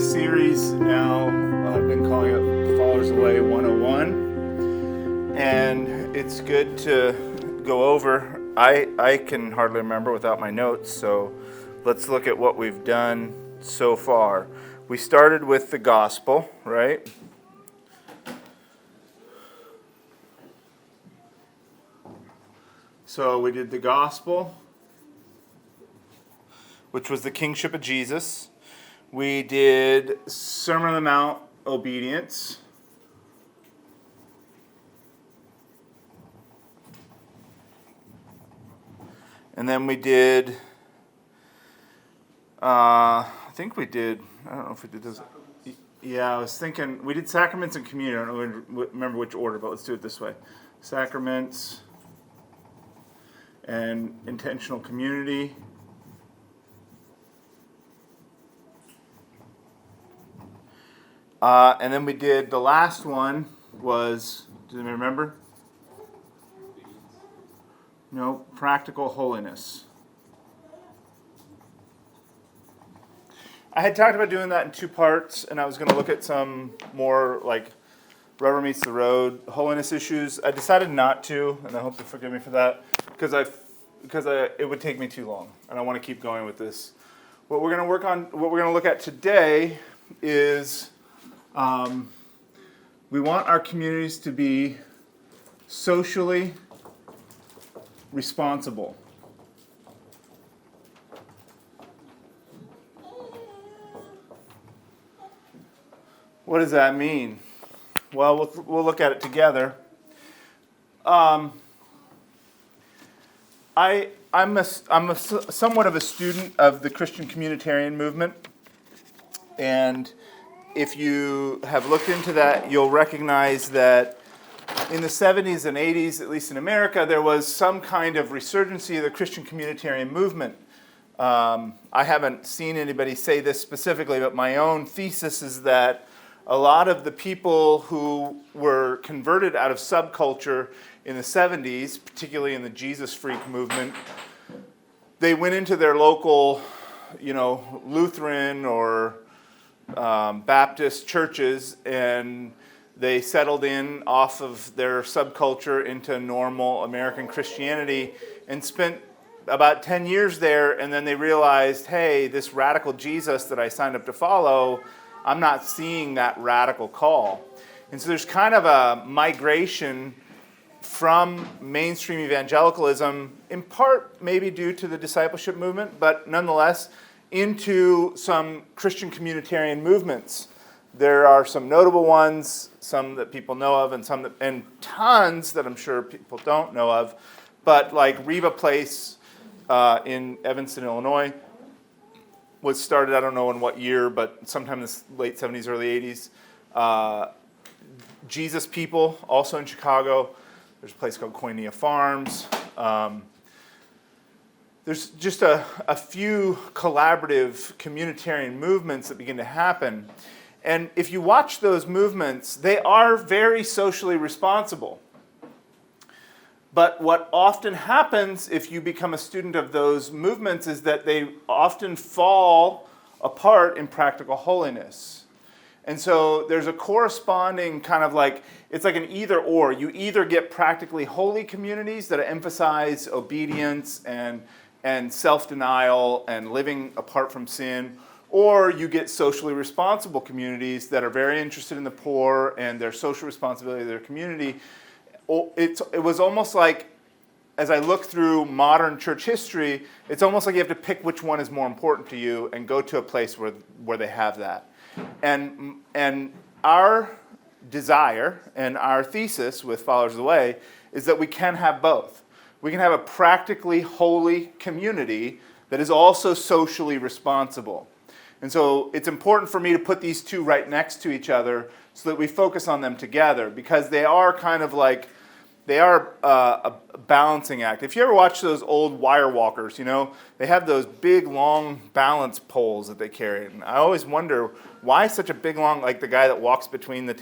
this series now. I've been calling it FOTW 101, and it's good to go over. I can hardly remember without my notes, so let's look at what we've done so far. We started with the gospel, right? So we did the gospel, which was the kingship of Jesus. We did Sermon on the Mount, obedience. And then we did, I don't know if we did this. Yeah, I was thinking, we did sacraments and communion. I don't remember which order, but let's do it this way. Sacraments and intentional community. And then we did, the last one was, do you remember? No, practical holiness. I had talked about doing that in two parts, and I was going to look at some more like rubber meets the road holiness issues. I decided not to, and I hope you forgive me for that, because it would take me too long, and I want to keep going with this. What we're going to look at today is we want our communities to be socially responsible. What does that mean? Well, we'll look at it together. I'm somewhat of a student of the Christian communitarian movement, and if you have looked into that, you'll recognize that in the 70s and 80s, at least in America, there was some kind of resurgency of the Christian communitarian movement. I haven't seen anybody say this specifically, but my own thesis is that a lot of the people who were converted out of subculture in the 70s, particularly in the Jesus freak movement, they went into their local, Lutheran or Baptist churches, and they settled in off of their subculture into normal American Christianity and spent about 10 years there, and then they realized, hey, this radical Jesus that I signed up to follow, I'm not seeing that radical call. And so there's kind of a migration from mainstream evangelicalism, in part maybe due to the discipleship movement, but nonetheless into some Christian communitarian movements. There are some notable ones, some that people know of, and tons that I'm sure people don't know of. But like Reba Place in Evanston, Illinois, was started, I don't know in what year, but sometime in the late 70s, early 80s. Jesus People, also in Chicago. There's a place called Koinonia Farms. There's just a few collaborative communitarian movements that begin to happen. And if you watch those movements, they are very socially responsible. But what often happens if you become a student of those movements is that they often fall apart in practical holiness. And so there's a corresponding kind of like, it's like an either or. You either get practically holy communities that emphasize obedience and self-denial and living apart from sin, or you get socially responsible communities that are very interested in the poor and their social responsibility of their community. It was almost like, as I look through modern church history, it's almost like you have to pick which one is more important to you and go to a place where they have that. And our desire and our thesis with Followers of the Way is that we can have both. We can have a practically holy community that is also socially responsible. And so it's important for me to put these two right next to each other so that we focus on them together, because they are kind of like, they are a balancing act. If you ever watch those old wire walkers, they have those big, long balance poles that they carry. And I always wonder, why such a big, long, like the guy that walks between the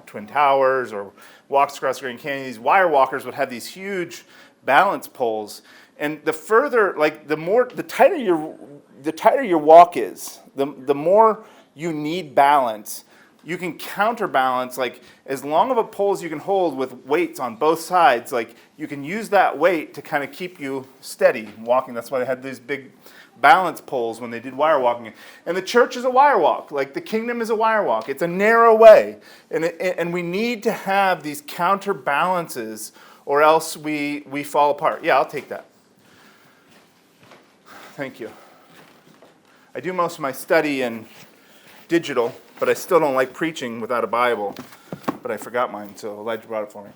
Twin Towers or walks across Grand Canyon, these wire walkers would have these huge balance poles. And the further, like the tighter your walk is, the more you need balance. You can counterbalance, like as long of a pole as you can hold with weights on both sides, like you can use that weight to kind of keep you steady walking. That's why they had these big balance poles when they did wire walking. And the church is a wire walk, like the kingdom is a wire walk. It's a narrow way. And we need to have these counterbalances or else we fall apart. Yeah, I'll take that. Thank you. I do most of my study in digital, but I still don't like preaching without a Bible. But I forgot mine, so Elijah brought it for me.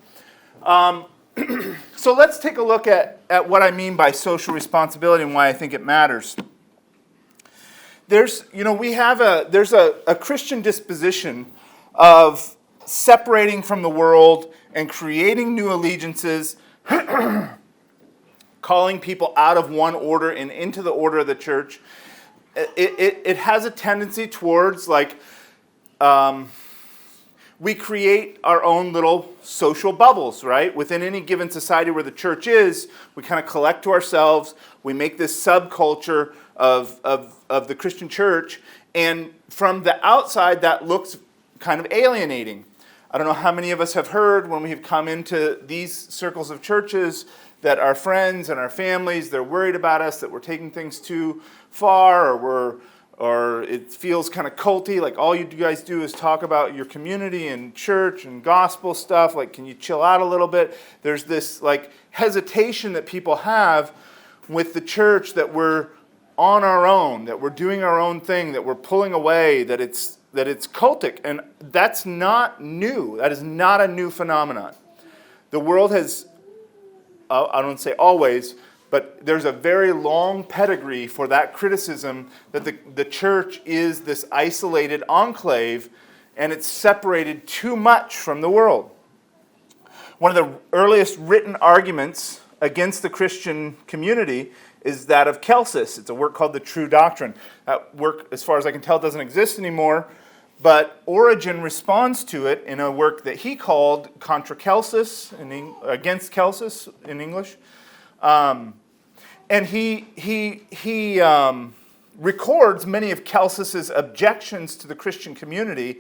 So let's take a look at what I mean by social responsibility and why I think it matters. There's a Christian disposition of separating from the world and creating new allegiances, calling people out of one order and into the order of the church. It has a tendency towards we create our own little social bubbles, right? Within any given society where the church is, we kind of collect to ourselves. We make this subculture of the Christian church. And from the outside, that looks kind of alienating. I don't know how many of us have heard when we have come into these circles of churches that our friends and our families, they're worried about us, that we're taking things too far, or it feels kind of culty, like all you guys do is talk about your community and church and gospel stuff, like can you chill out a little bit? There's this like hesitation that people have with the church that we're on our own, that we're doing our own thing, that we're pulling away, that it's cultic, and that's not new. That is not a new phenomenon. The world has, I don't say always, but there's a very long pedigree for that criticism that the church is this isolated enclave and it's separated too much from the world. One of the earliest written arguments against the Christian community is that of Celsus. It's a work called The True Doctrine. That work, as far as I can tell, doesn't exist anymore, but Origen responds to it in a work that he called Contra Celsus, against Celsus in English. And he records many of Celsus's objections to the Christian community.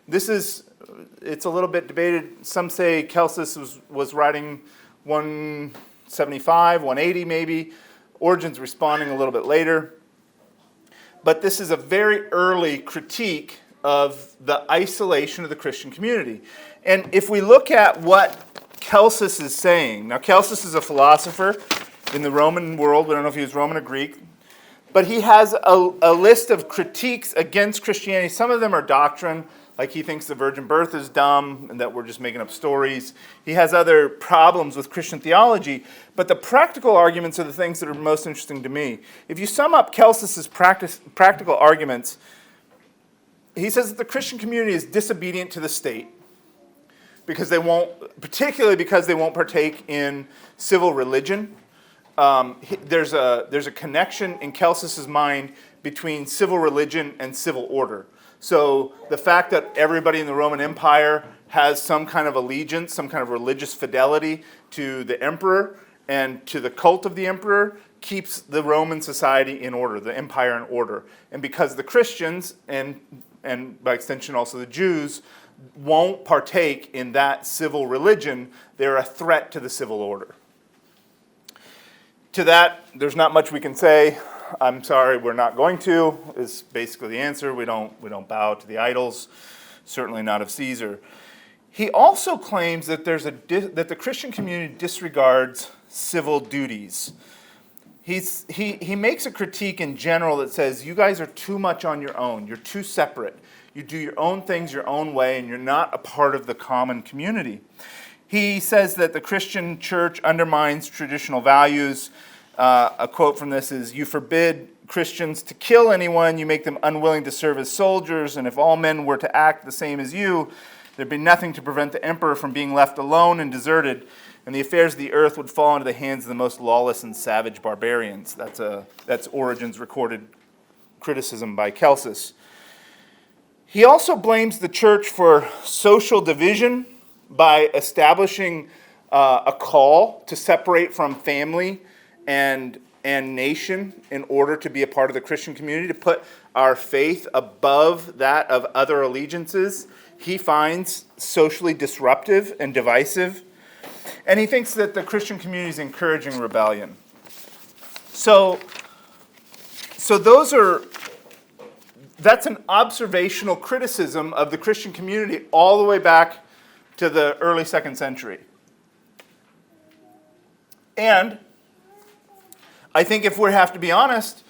It's a little bit debated. Some say Celsus was writing 175, 180 maybe. Origen's responding a little bit later. But this is a very early critique of the isolation of the Christian community. And if we look at what Celsus is saying, now Celsus is a philosopher in the Roman world. We don't know if he was Roman or Greek. But he has a list of critiques against Christianity. Some of them are doctrine, like he thinks the virgin birth is dumb and that we're just making up stories. He has other problems with Christian theology. But the practical arguments are the things that are most interesting to me. If you sum up Celsus's practical arguments, he says that the Christian community is disobedient to the state particularly because they won't partake in civil religion. There's a connection in Celsus's mind between civil religion and civil order. So the fact that everybody in the Roman Empire has some kind of allegiance, some kind of religious fidelity to the emperor and to the cult of the emperor keeps the Roman society in order, the empire in order. And because the Christians, and by extension also the Jews, won't partake in that civil religion, they're a threat to the civil order. To that, there's not much we can say. I'm sorry, we're not going to, is basically the answer. We don't bow to the idols, certainly not of Caesar. He also claims that that the Christian community disregards civil duties. He makes a critique in general that says, you guys are too much on your own. You're too separate. You do your own things your own way, and you're not a part of the common community. He says that the Christian church undermines traditional values. A quote from this is, you forbid Christians to kill anyone, you make them unwilling to serve as soldiers, and if all men were to act the same as you, there'd be nothing to prevent the emperor from being left alone and deserted, and the affairs of the earth would fall into the hands of the most lawless and savage barbarians. That's Origen's recorded criticism by Celsus. He also blames the church for social division by establishing a call to separate from family and and nation in order to be a part of the Christian community, to put our faith above that of other allegiances, he finds socially disruptive and divisive. And he thinks that the Christian community is encouraging rebellion. So that's an observational criticism of the Christian community all the way back to the early 2nd century. And I think if we have to be honest,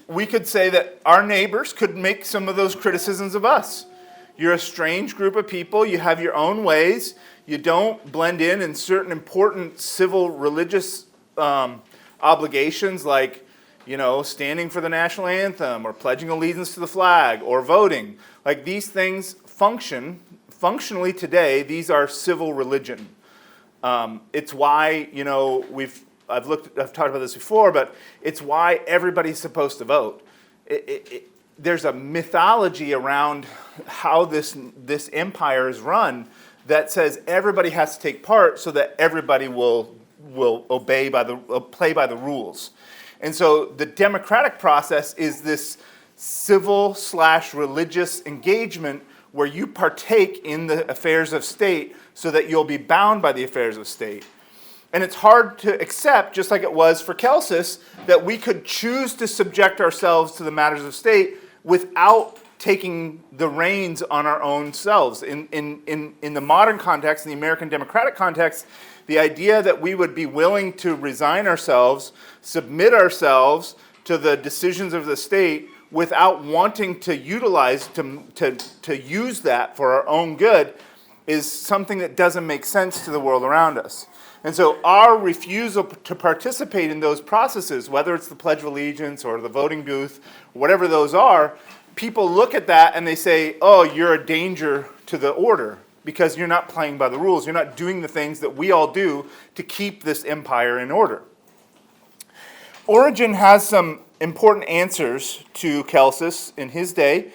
we could say that our neighbors could make some of those criticisms of us. You're a strange group of people. You have your own ways. You don't blend in certain important civil religious obligations like, standing for the national anthem or pledging allegiance to the flag or voting. Like these things functionally today, these are civil religion. It's why, I've talked about this before, but it's why everybody's supposed to vote. There's a mythology around how this empire is run that says everybody has to take part so that everybody will play by the rules. And so the democratic process is this civil/religious engagement where you partake in the affairs of state so that you'll be bound by the affairs of state. And it's hard to accept, just like it was for Celsus, that we could choose to subject ourselves to the matters of state without taking the reins on our own selves. In the modern context, in the American democratic context, the idea that we would be willing to resign ourselves, submit ourselves to the decisions of the state without wanting to utilize, to use that for our own good is something that doesn't make sense to the world around us. And so our refusal to participate in those processes, whether it's the Pledge of Allegiance or the voting booth, whatever those are, people look at that and they say, oh, you're a danger to the order because you're not playing by the rules. You're not doing the things that we all do to keep this empire in order. Origen has some important answers to Celsus in his day.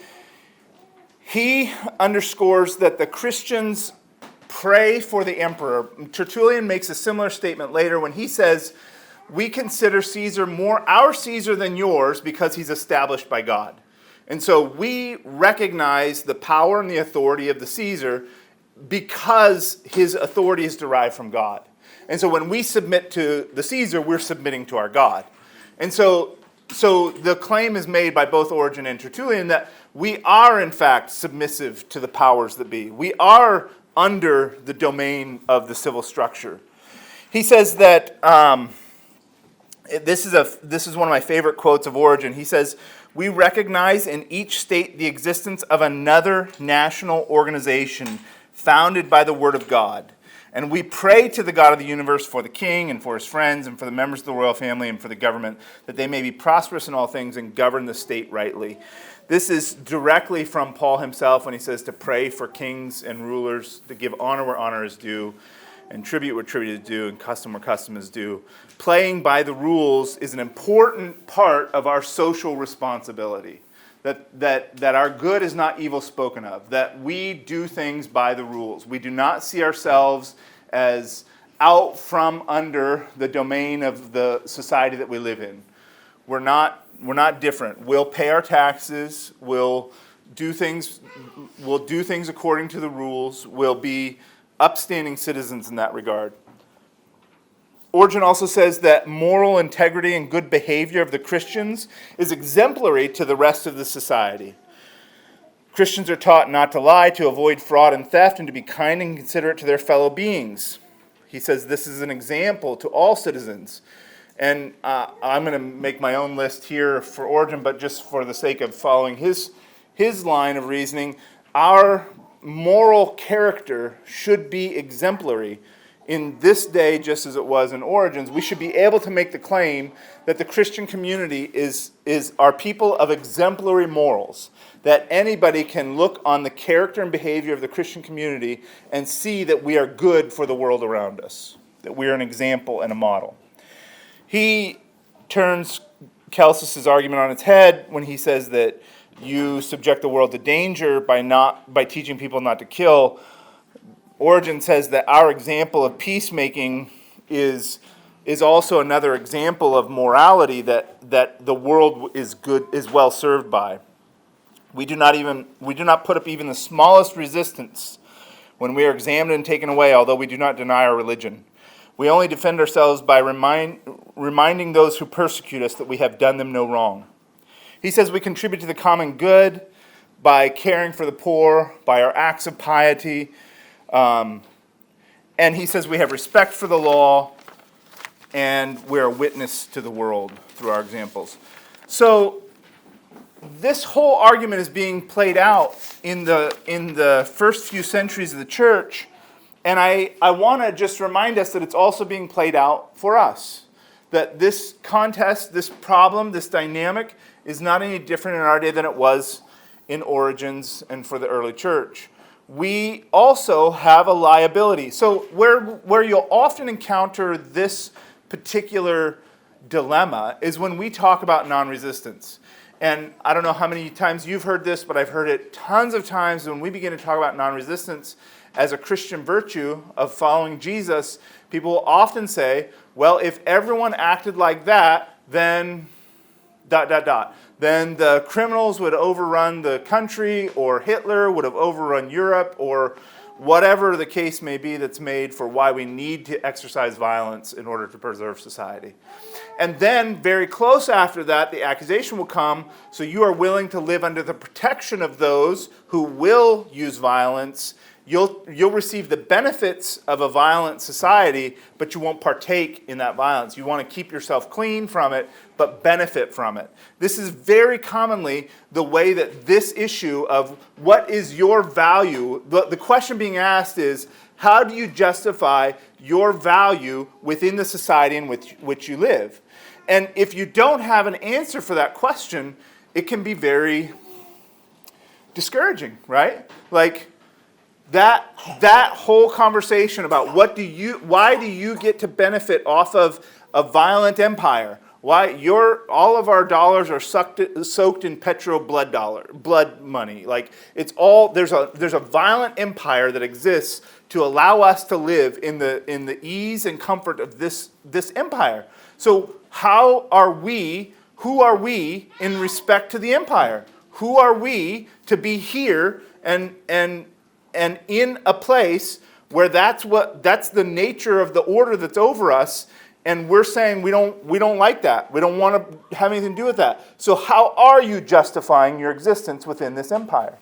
He underscores that the Christians pray for the emperor. Tertullian makes a similar statement later when he says, we consider Caesar more our Caesar than yours because he's established by God. And so we recognize the power and the authority of the Caesar because his authority is derived from God. And so when we submit to the Caesar, we're submitting to our God. And so the claim is made by both Origen and Tertullian that we are in fact submissive to the powers that be. We are under the domain of the civil structure. He says that, this is one of my favorite quotes of Origen. He says, we recognize in each state the existence of another national organization founded by the word of God. And we pray to the God of the universe for the king and for his friends and for the members of the royal family and for the government, that they may be prosperous in all things and govern the state rightly. This is directly from Paul himself when he says to pray for kings and rulers, to give honor where honor is due, and tribute where tribute is due, and custom where custom is due. Playing by the rules is an important part of our social responsibility. That our good is not evil spoken of, that we do things by the rules. We do not see ourselves as out from under the domain of the society that we live in. We're not different. We'll pay our taxes, we'll do things according to the rules, we'll be upstanding citizens in that regard. Origen also says that moral integrity and good behavior of the Christians is exemplary to the rest of the society. Christians are taught not to lie, to avoid fraud and theft, and to be kind and considerate to their fellow beings. He says this is an example to all citizens. And I'm going to make my own list here for Origen, but just for the sake of following his line of reasoning, our moral character should be exemplary. In this day, just as it was in Origen's, we should be able to make the claim that the Christian community is our people of exemplary morals, that anybody can look on the character and behavior of the Christian community and see that we are good for the world around us, that we are an example and a model. He turns Celsus's argument on its head when he says that you subject the world to danger by teaching people not to kill. Origen says that our example of peacemaking is is also another example of morality that the world is well served by. We do not put up even the smallest resistance when we are examined and taken away, although we do not deny our religion. We only defend ourselves by reminding those who persecute us that we have done them no wrong. He says we contribute to the common good by caring for the poor, by our acts of piety. And he says we have respect for the law, and we're a witness to the world through our examples. So this whole argument is being played out in the first few centuries of the church, and I want to just remind us that it's also being played out for us. That this contest, this problem, this dynamic is not any different in our day than it was in Origins and for the early church. We also have a liability. So where you'll often encounter this particular dilemma is when we talk about non-resistance. And I don't know how many times you've heard this, but I've heard it tons of times when we begin to talk about non-resistance as a Christian virtue of following Jesus. People will often say, well, if everyone acted like that, then ... then the criminals would overrun the country, or Hitler would have overrun Europe, or whatever the case may be that's made for why we need to exercise violence in order to preserve society. And then very close after that, the accusation will come, so you are willing to live under the protection of those who will use violence. You'll receive the benefits of a violent society, but you won't partake in that violence. You want to keep yourself clean from it, but benefit from it. This is very commonly the way that this issue of what is your value, the question being asked is, how do you justify your value within the society in which you live? And if you don't have an answer for that question, it can be very discouraging, right? Like, that whole conversation about why do you get to benefit off of a violent empire? Why all of our dollars are soaked in blood money. Like it's all there's a violent empire that exists to allow us to live in the ease and comfort of this empire. So who are we in respect to the empire? Who are we to be here and in a place where that's the nature of the order that's over us, and we're saying we don't like that. We don't want to have anything to do with that. So how are you justifying your existence within this empire?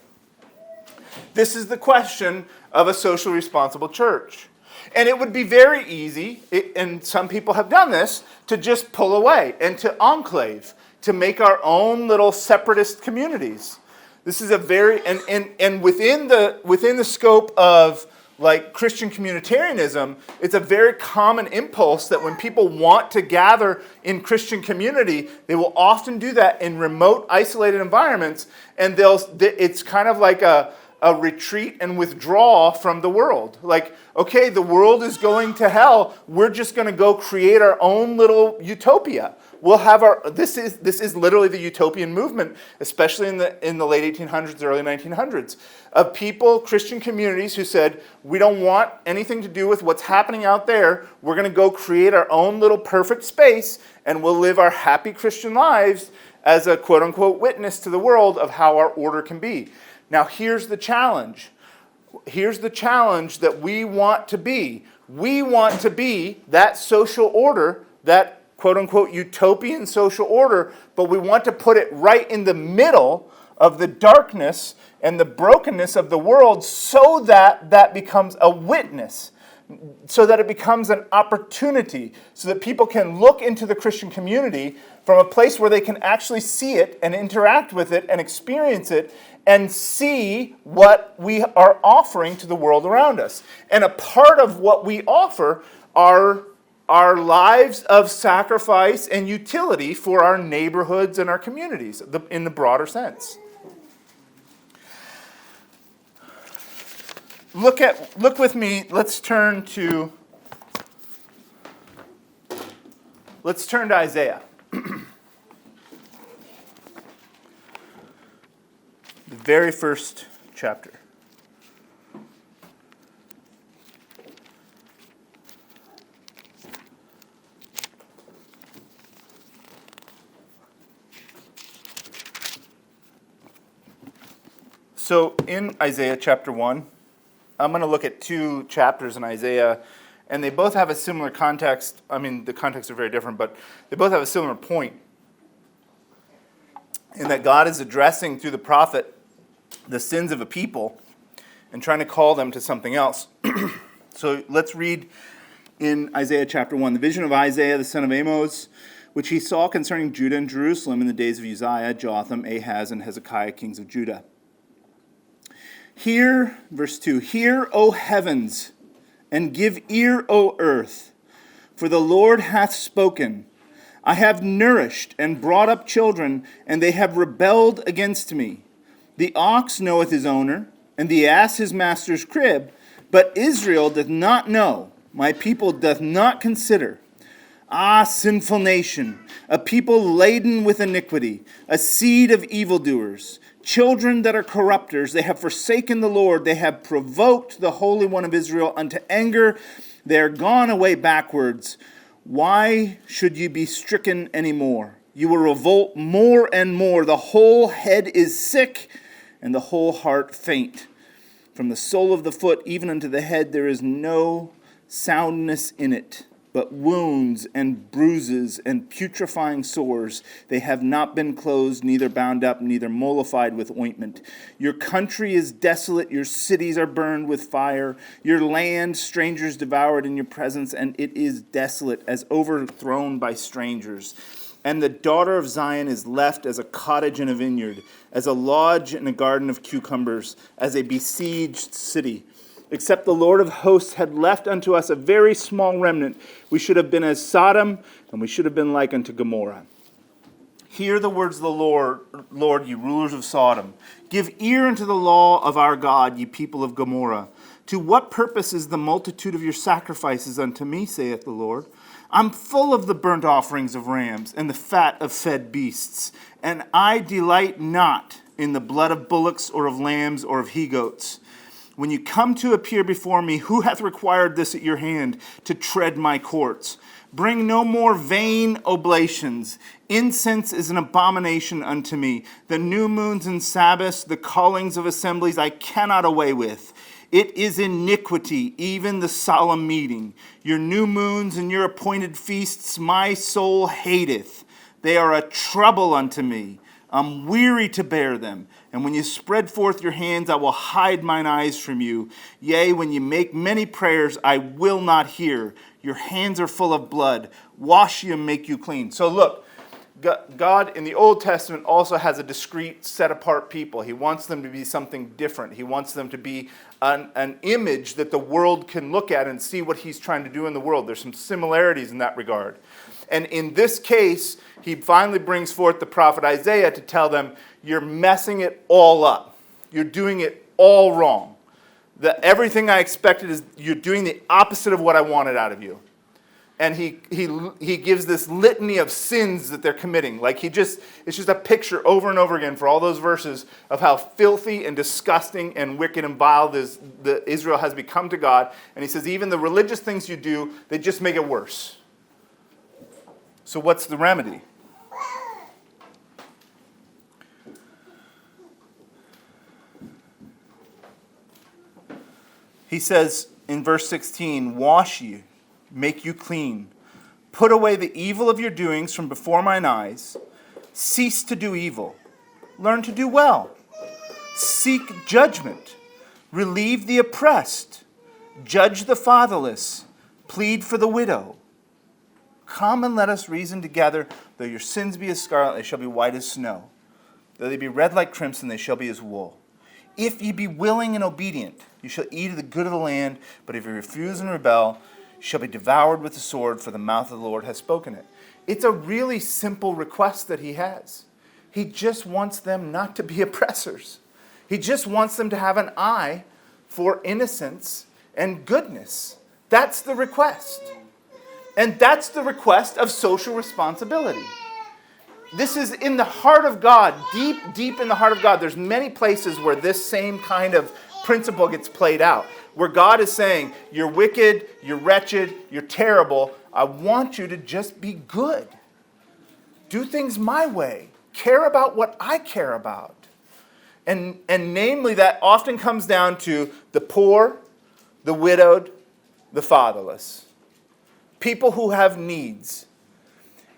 This is the question of a socially responsible church. And it would be very easy, and some people have done this, to just pull away and to enclave, to make our own little separatist communities. This is a very and within the scope of like Christian communitarianism, it's a very common impulse that when people want to gather in Christian community, they will often do that in remote, isolated environments, and it's kind of like a retreat and withdraw from the world. Like, okay, the world is going to hell. We're just going to go create our own little utopia. We'll have this is literally the utopian movement, especially in the late 1800s, early 1900s, of people, Christian communities who said, we don't want anything to do with what's happening out there. We're going to go create our own little perfect space, and we'll live our happy Christian lives as a quote-unquote witness to the world of how our order can be. Now, here's the challenge. Here's the challenge that we want to be. We want to be that social order, that quote-unquote utopian social order, but we want to put it right in the middle of the darkness and the brokenness of the world so that that becomes a witness, so that it becomes an opportunity, so that people can look into the Christian community from a place where they can actually see it and interact with it and experience it and see what we are offering to the world around us. And a part of what we offer are our lives of sacrifice and utility for our neighborhoods and our communities in the broader sense. Look with me, let's turn to Isaiah. The very first chapter. So in Isaiah chapter 1, I'm going to look at two chapters in Isaiah, and they both have a similar context. I mean, the contexts are very different, but they both have a similar point in that God is addressing through the prophet the sins of a people and trying to call them to something else. So let's read in Isaiah chapter 1, the vision of Isaiah, the son of Amos, which he saw concerning Judah and Jerusalem in the days of Uzziah, Jotham, Ahaz, and Hezekiah, kings of Judah. Hear, verse 2, hear, O heavens, and give ear, O earth, for the Lord hath spoken. I have nourished and brought up children, and they have rebelled against me. The ox knoweth his owner, and the ass his master's crib, but Israel doth not know, my people doth not consider. Ah, sinful nation, a people laden with iniquity, a seed of evildoers, children that are corrupters, they have forsaken the Lord, they have provoked the Holy One of Israel unto anger, they are gone away backwards. Why should you be stricken any more? You will revolt more and more. The whole head is sick, and the whole heart faint. From the sole of the foot even unto the head there is no soundness in it, but wounds and bruises and putrefying sores. They have not been closed, neither bound up, neither mollified with ointment. Your country is desolate, your cities are burned with fire. Your land strangers devoured in your presence, and it is desolate, as overthrown by strangers. And the daughter of Zion is left as a cottage in a vineyard, as a lodge in a garden of cucumbers, as a besieged city. Except the Lord of hosts had left unto us a very small remnant, we should have been as Sodom, and we should have been like unto Gomorrah. Hear the words of the Lord, ye rulers of Sodom. Give ear unto the law of our God, ye people of Gomorrah. To what purpose is the multitude of your sacrifices unto me, saith the Lord? I'm full of the burnt offerings of rams and the fat of fed beasts, and I delight not in the blood of bullocks or of lambs or of he-goats. When you come to appear before me, who hath required this at your hand to tread my courts? Bring no more vain oblations. Incense is an abomination unto me. The new moons and Sabbaths, the callings of assemblies, I cannot away with. It is iniquity, even the solemn meeting. Your new moons and your appointed feasts my soul hateth. They are a trouble unto me. I'm weary to bear them. And when you spread forth your hands, I will hide mine eyes from you. Yea, when you make many prayers, I will not hear. Your hands are full of blood. Wash you and make you clean. So look, God in the Old Testament also has a discrete, set-apart people. He wants them to be something different. He wants them to be an image that the world can look at and see what he's trying to do in the world. There's some similarities in that regard. And in this case, he finally brings forth the prophet Isaiah to tell them, you're messing it all up. You're doing it all wrong. Everything I expected is you're doing the opposite of what I wanted out of you. And he gives this litany of sins that they're committing. Like it's just a picture over and over again for all those verses of how filthy and disgusting and wicked and vile Israel has become to God. And he says even the religious things you do, they just make it worse. So what's the remedy? He says in verse 16, wash you, make you clean. Put away the evil of your doings from before mine eyes. Cease to do evil. Learn to do well. Seek judgment. Relieve the oppressed. Judge the fatherless. Plead for the widow. Come and let us reason together. Though your sins be as scarlet, they shall be white as snow. Though they be red like crimson, they shall be as wool. If ye be willing and obedient, you shall eat of the good of the land. But if you refuse and rebel, you shall be devoured with the sword, for the mouth of the Lord has spoken it. It's a really simple request that he has. He just wants them not to be oppressors. He just wants them to have an eye for innocence and goodness. That's the request. And that's the request of social responsibility. This is in the heart of God, deep, deep in the heart of God. There's many places where this same kind of principle gets played out, where God is saying, you're wicked, you're wretched, you're terrible. I want you to just be good. Do things my way. Care about what I care about. And namely, that often comes down to the poor, the widowed, the fatherless. People who have needs.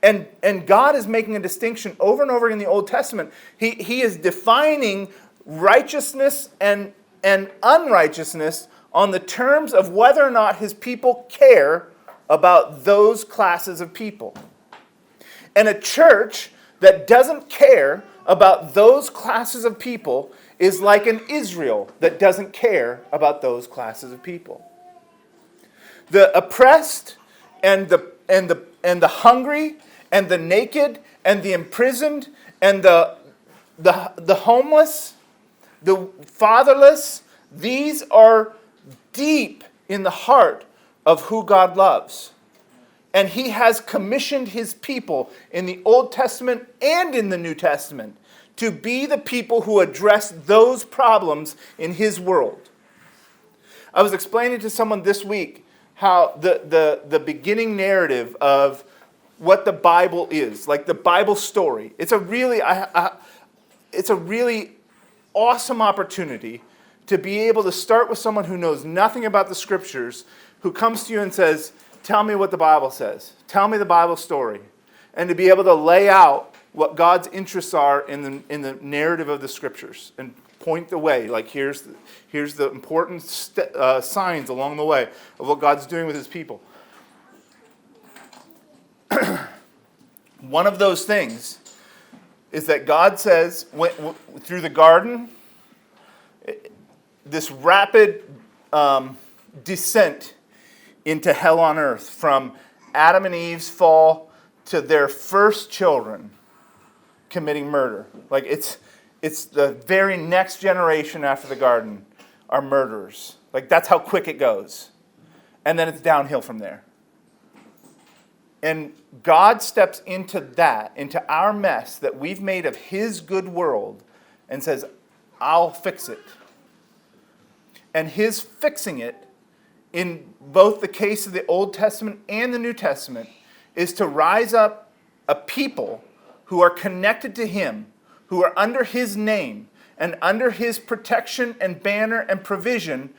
And God is making a distinction over and over in the Old Testament. He is defining righteousness and unrighteousness on the terms of whether or not his people care about those classes of people. And a church that doesn't care about those classes of people is like an Israel that doesn't care about those classes of people. The oppressed and the hungry and the naked and the imprisoned and the homeless, the fatherless, these are deep in the heart of who God loves. And he has commissioned his people in the Old Testament and in the New Testament to be the people who address those problems in his world. I was explaining to someone this week how the beginning narrative of what the Bible is, like the Bible story. It's a really awesome opportunity to be able to start with someone who knows nothing about the scriptures, who comes to you and says, tell me what the Bible says. Tell me the Bible story. And to be able to lay out what God's interests are in the narrative of the scriptures and point the way. Like here's the important signs along the way of what God's doing with his people. One of those things is that God says through the garden, this rapid descent into hell on earth, from Adam and Eve's fall to their first children committing murder. Like it's the very next generation after the garden are murderers. Like that's how quick it goes. And then it's downhill from there. And God steps into our mess that we've made of his good world and says, I'll fix it. And his fixing it, in both the case of the Old Testament and the New Testament, is to rise up a people who are connected to him, who are under his name and under his protection and banner and provision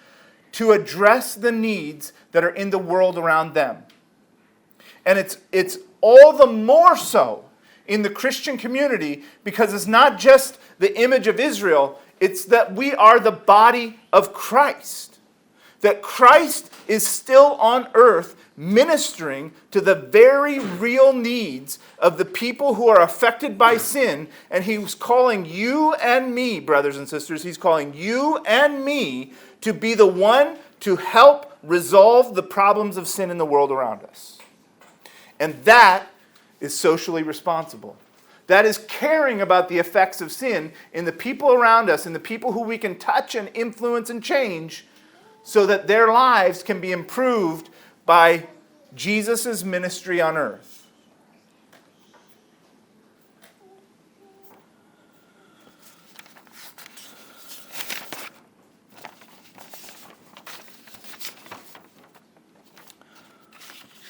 to address the needs that are in the world around them. And it's all the more so in the Christian community because it's not just the image of Israel, it's that we are the body of Christ. That Christ is still on earth ministering to the very real needs of the people who are affected by sin. And he's calling you and me, brothers and sisters, he's calling you and me to be the one to help resolve the problems of sin in the world around us. And that is socially responsible. That is caring about the effects of sin in the people around us, in the people who we can touch and influence and change, so that their lives can be improved by Jesus' ministry on earth.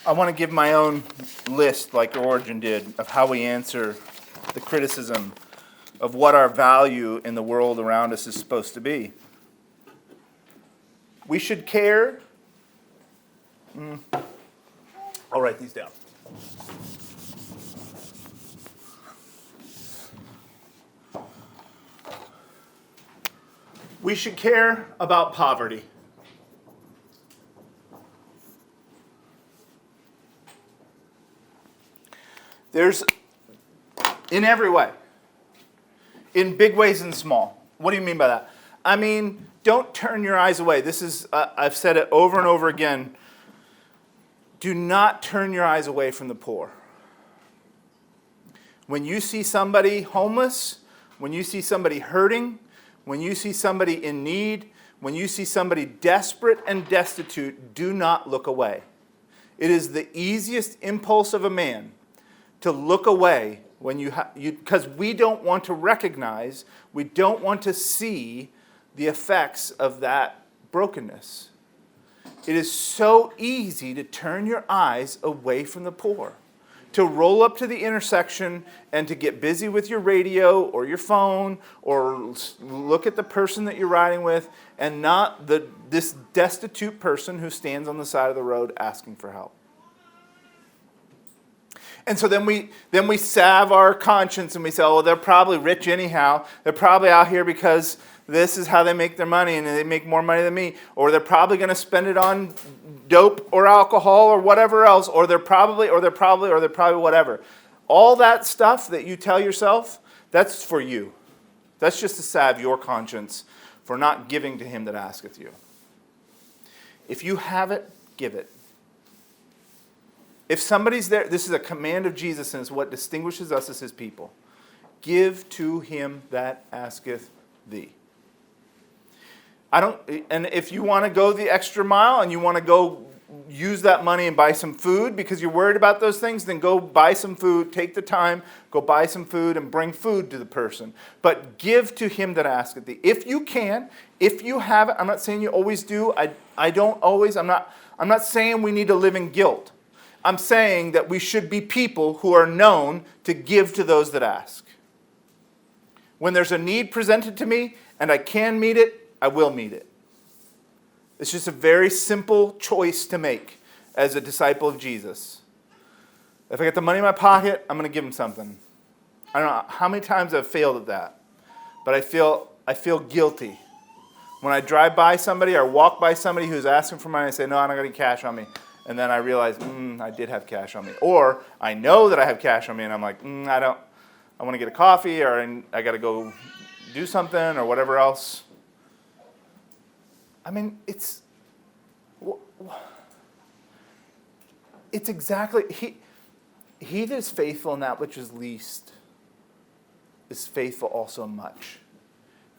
I want to give my own list, like Origen did, of how we answer the criticism of what our value in the world around us is supposed to be. We should care. I'll write these down. We should care about poverty. There's, in every way, in big ways and small. What do you mean by that? I mean, don't turn your eyes away. This is, I've said it over and over again. Do not turn your eyes away from the poor. When you see somebody homeless, when you see somebody hurting, when you see somebody in need, when you see somebody desperate and destitute, do not look away. It is the easiest impulse of a man to look away when because we don't want to recognize, we don't want to see the effects of that brokenness. It is so easy to turn your eyes away from the poor. to roll up to the intersection and to get busy with your radio or your phone or look at the person that you're riding with and not this destitute person who stands on the side of the road asking for help. And so then we salve our conscience and we say, oh, they're probably rich anyhow. They're probably out here because this is how they make their money and they make more money than me. Or they're probably going to spend it on dope or alcohol or whatever else. Or they're probably whatever. All that stuff that you tell yourself, that's for you. That's just to salve your conscience for not giving to him that asketh you. If you have it, give it. If somebody's there, this is a command of Jesus and it's what distinguishes us as his people. Give to him that asketh thee. And if you want to go the extra mile and you want to go use that money and buy some food because you're worried about those things, then go buy some food, take the time, go buy some food and bring food to the person. But give to him that asketh thee. If you can, if you have it, I'm not saying you always do. I don't always. I'm not saying we need to live in guilt. I'm saying that we should be people who are known to give to those that ask. When there's a need presented to me and I can meet it, I will meet it. It's just a very simple choice to make as a disciple of Jesus. If I get the money in my pocket, I'm going to give him something. I don't know how many times I've failed at that, but I feel guilty. When I drive by somebody or walk by somebody who's asking for money, I say, no, I don't got any cash on me. And then I realize, I did have cash on me. Or I know that I have cash on me and I'm like, I want to get a coffee or I got to go do something or whatever else. I mean, it's exactly, he that is faithful in that which is least is faithful also in much.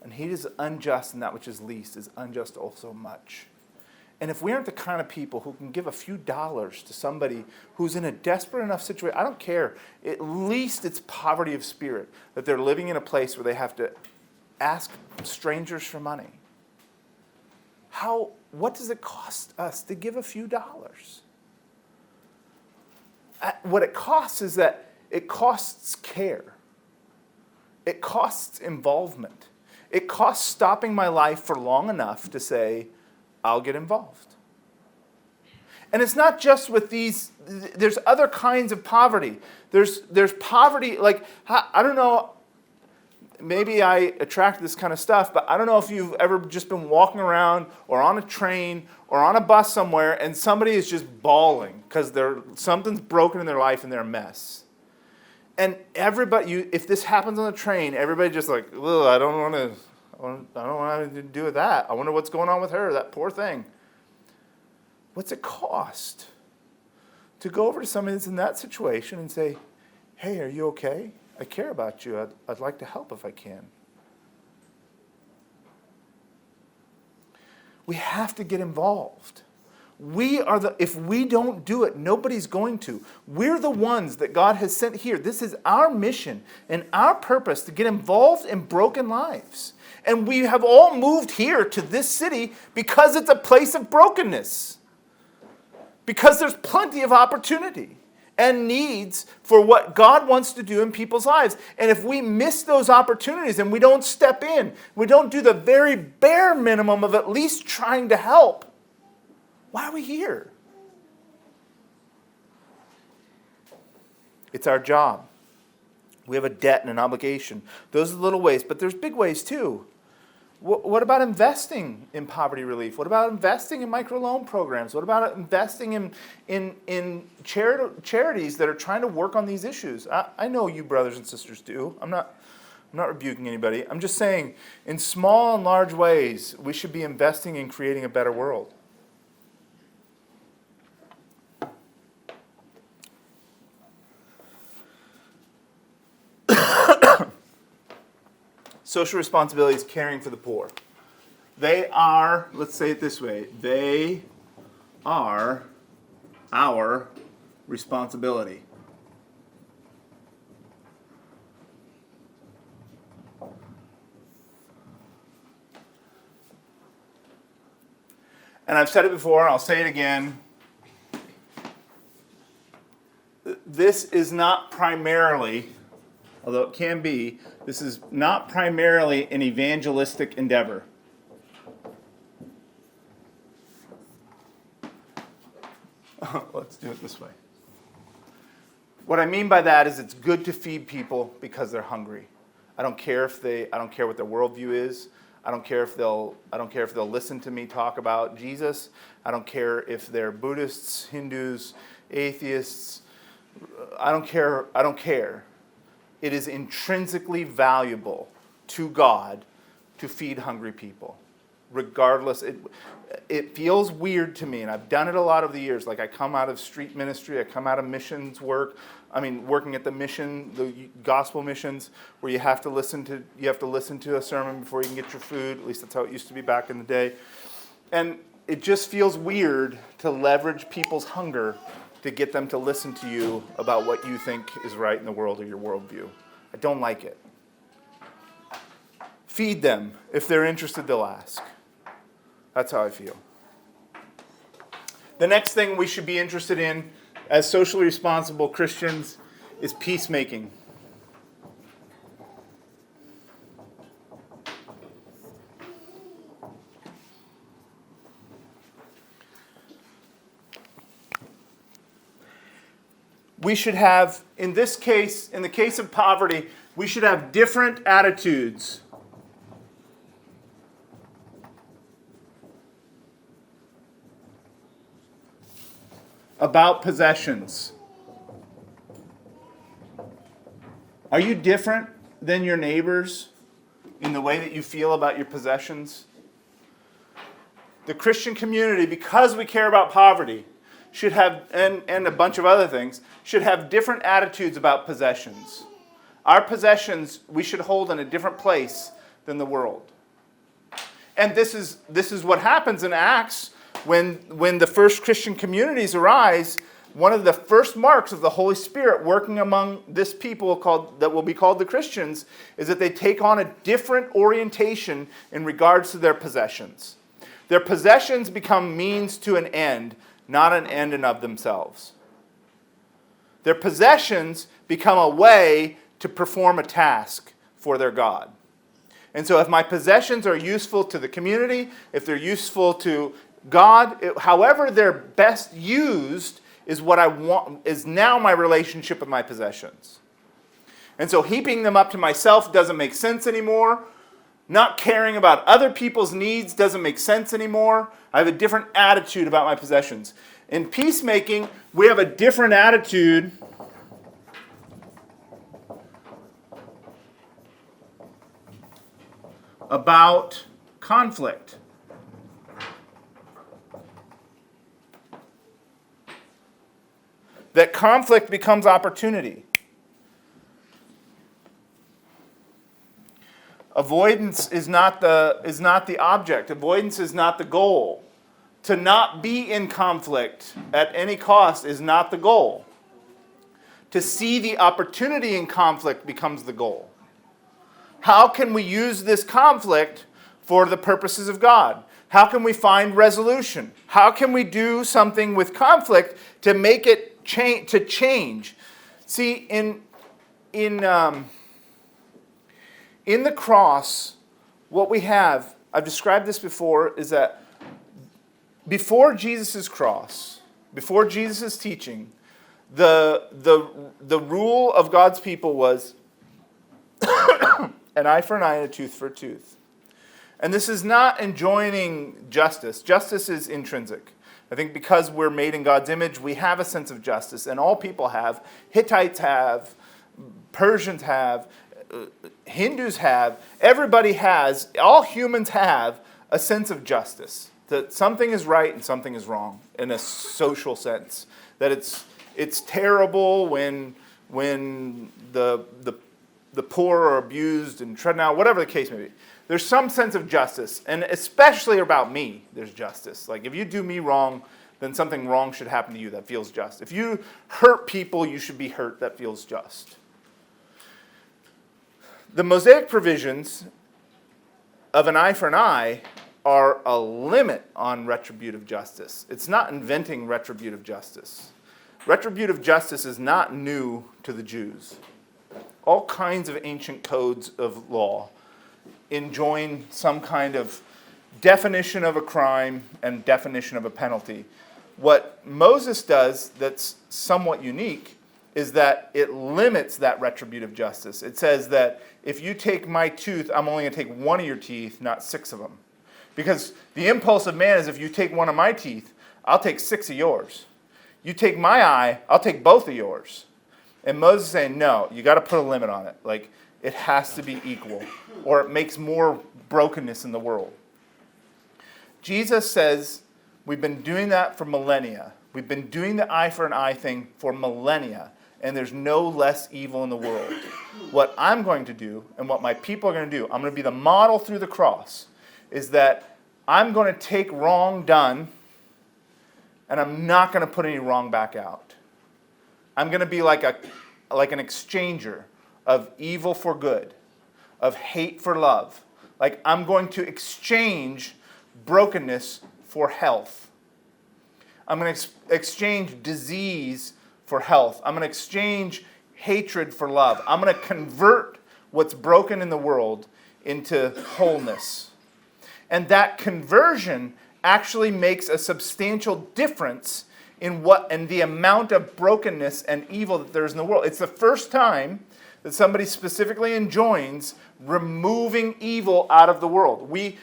And he that is unjust in that which is least is unjust also much. And if we aren't the kind of people who can give a few dollars to somebody who's in a desperate enough situation, I don't care. At least it's poverty of spirit that they're living in a place where they have to ask strangers for money. What does it cost us to give a few dollars? What it costs is that it costs care. It costs involvement. It costs stopping my life for long enough to say, I'll get involved. And it's not just with these, there's other kinds of poverty. There's poverty, like, I don't know, maybe I attract this kind of stuff, but I don't know if you've ever just been walking around or on a train or on a bus somewhere and somebody is just bawling because something's broken in their life and they're a mess. And everybody, if this happens on the train, everybody just like, ugh, I don't want anything to do with that. I wonder what's going on with her, that poor thing. What's it cost to go over to somebody that's in that situation and say, hey, are you okay? I care about you. I'd like to help if I can. We have to get involved. If we don't do it, nobody's going to. We're the ones that God has sent here. This is our mission and our purpose to get involved in broken lives. And we have all moved here to this city because it's a place of brokenness. Because there's plenty of opportunity and needs for what God wants to do in people's lives. And if we miss those opportunities and we don't step in, we don't do the very bare minimum of at least trying to help, why are we here? It's our job. We have a debt and an obligation. Those are the little ways, but there's big ways too. What about investing in poverty relief? What about investing in microloan programs? What about investing in charities that are trying to work on these issues? I know you brothers and sisters do. I'm not rebuking anybody. I'm just saying, in small and large ways, we should be investing in creating a better world. Social responsibility is caring for the poor. They are, let's say it this way, they are our responsibility. And I've said it before, I'll say it again. this is not primarily, although it can be, this is not primarily an evangelistic endeavor. Let's do it this way. What I mean by that is it's good to feed people because they're hungry. I don't care what their worldview is. I don't care if they'll listen to me talk about Jesus. I don't care if they're Buddhists, Hindus, atheists. I don't care. It is intrinsically valuable to God to feed hungry people. Regardless, it feels weird to me, and I've done it a lot of the years. Like I come out of street ministry, I come out of missions work. Working at the gospel missions, where you have to listen to a sermon before you can get your food. At least that's how it used to be back in the day. And it just feels weird to leverage people's hunger to get them to listen to you about what you think is right in the world or your worldview. I don't like it. Feed them. If they're interested, they'll ask. That's how I feel. The next thing we should be interested in as socially responsible Christians is peacemaking. We should have, in the case of poverty, we should have different attitudes about possessions. Are you different than your neighbors in the way that you feel about your possessions? The Christian community, because we care about poverty, should have, and a bunch of other things, should have different attitudes about possessions. Our possessions we should hold in a different place than the world. And this is what happens in Acts. When the first Christian communities arise, one of the first marks of the Holy Spirit working among this people that will be called the Christians is that they take on a different orientation in regards to their possessions. Their possessions become means to an end, not an end in of themselves. Their possessions become a way to perform a task for their God. And so if my possessions are useful to the community, if they're useful to God, however they're best used is what I want, is now my relationship with my possessions. And so heaping them up to myself doesn't make sense anymore. Not caring about other people's needs doesn't make sense anymore. I have a different attitude about my possessions. In peacemaking, we have a different attitude about conflict. That conflict becomes opportunity. Avoidance is not the object. Avoidance is not the goal. To not be in conflict at any cost is not the goal. To see the opportunity in conflict becomes the goal. How can we use this conflict for the purposes of God? How can we find resolution? How can we do something with conflict to make it change? See, in the cross, what we have, I've described this before, is that before Jesus' cross, before Jesus' teaching, the rule of God's people was an eye for an eye and a tooth for a tooth. And this is not enjoining justice. Justice is intrinsic. I think because we're made in God's image, we have a sense of justice, and all people have. Hittites have, Persians have, Hindus have, everybody has, all humans have a sense of justice. That something is right and something is wrong in a social sense. That it's terrible when the poor are abused and treaded out, whatever the case may be. There's some sense of justice, and especially about me, there's justice. Like if you do me wrong, then something wrong should happen to you that feels just. If you hurt people, you should be hurt, that feels just. The Mosaic provisions of an eye for an eye are a limit on retributive justice. It's not inventing retributive justice. Retributive justice is not new to the Jews. All kinds of ancient codes of law enjoin some kind of definition of a crime and definition of a penalty. What Moses does that's somewhat unique is that it limits that retributive justice. It says that if you take my tooth, I'm only going to take one of your teeth, not 6 of them. Because the impulse of man is if you take one of my teeth, I'll take 6 of yours. You take my eye, I'll take both of yours. And Moses is saying, no, you got to put a limit on it. Like, it has to be equal, or it makes more brokenness in the world. Jesus says, we've been doing that for millennia. We've been doing the eye for an eye thing for millennia, and there's no less evil in the world. What I'm going to do, and what my people are going to do, I'm going to be the model through the cross, is that I'm going to take wrong done, and I'm not going to put any wrong back out. I'm going to be like an exchanger of evil for good, of hate for love. Like, I'm going to exchange brokenness for health. I'm going to exchange disease for health. I'm going to exchange hatred for love. I'm going to convert what's broken in the world into wholeness. And that conversion actually makes a substantial difference in the amount of brokenness and evil that there is in the world. It's the first time that somebody specifically enjoins removing evil out of the world. We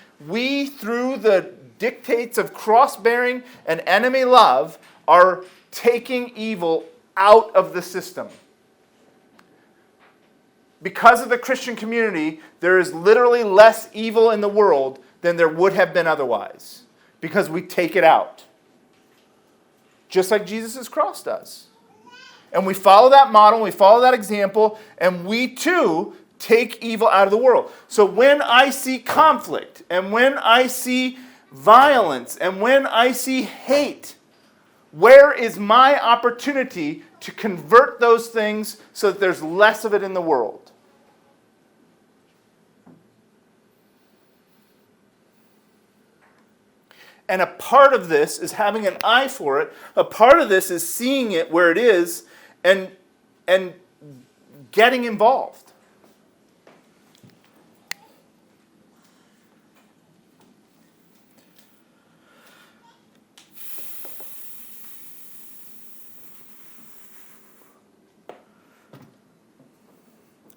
through the dictates of cross-bearing and enemy love, are taking evil out of the system. Because of the Christian community, there is literally less evil in the world than there would have been otherwise. Because we take it out. Just like Jesus' cross does. And we follow that model, we follow that example, and we too take evil out of the world. So when I see conflict, and when I see violence, and when I see hate, where is my opportunity to convert those things so that there's less of it in the world? And a part of this is having an eye for it. A part of this is seeing it where it is and getting involved.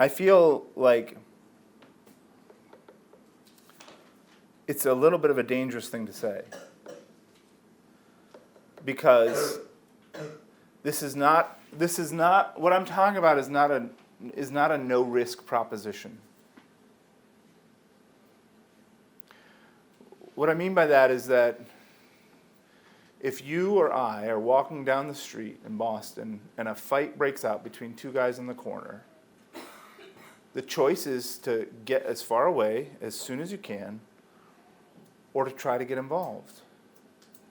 I feel like it's a little bit of a dangerous thing to say, because this is not what I'm talking about is not a no risk proposition. What I mean by that is that if you or I are walking down the street in Boston and a fight breaks out between 2 guys in the corner, the choice is to get as far away as soon as you can, or to try to get involved.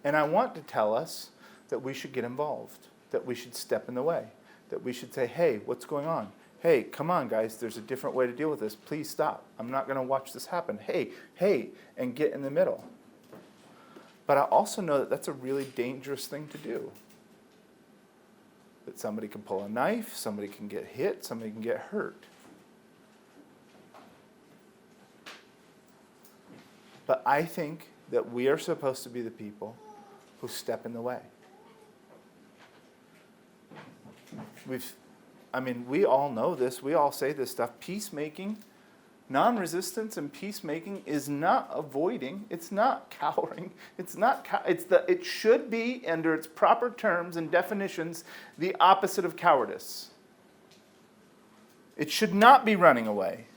And I want to tell us that we should get involved, that we should step in the way, that we should say, hey, what's going on? Hey, come on, guys, there's a different way to deal with this. Please stop. I'm not going to watch this happen. Hey, and get in the middle. But I also know that that's a really dangerous thing to do. That somebody can pull a knife, somebody can get hit, somebody can get hurt. But I think that we are supposed to be the people who step in the way. We all know this. We all say this stuff. Peacemaking, non-resistance and peacemaking is not avoiding. It's not cowering. It should be, under its proper terms and definitions, the opposite of cowardice. It should not be running away.